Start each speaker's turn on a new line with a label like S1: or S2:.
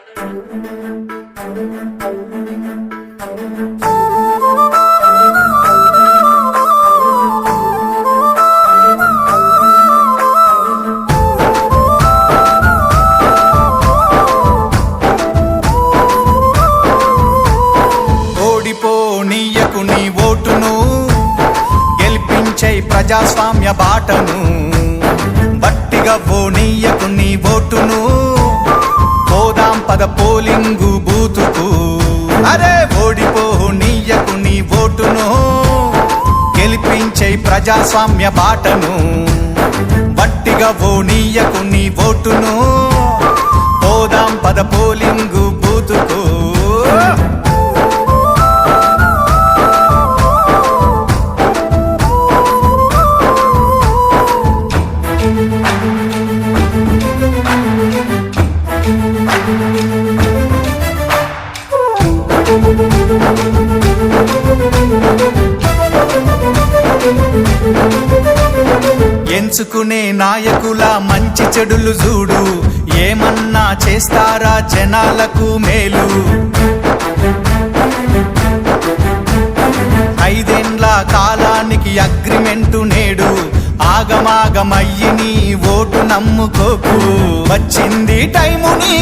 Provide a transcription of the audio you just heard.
S1: ఓడిపోనీయకు నీ ఓటును, గెలిపించై ప్రజాస్వామ్య బాటను. బట్టిగా పోనీయకు నీ ఓటును, పోదాం పద పోలింగు బూతుకు. అరే ఓడిపోనీయకు నీ ఓటును, గెలిపించై ప్రజాస్వామ్య బాటను. బట్టిగా పోనీయకు నీ ఓటును, పోదాం పద పోలింగు బూతుకు. ఎంచుకునే నాయకుల మంచి చెడులు చూడు, ఏమన్నా చేస్తారా జనాలకు మేలు. 5 ఏండ్ల కాలానికి అగ్రిమెంటు నేడు, ఆగమాగమయ్యి నీ ఓటు నమ్ముకోకు. వచ్చింది టైము నీ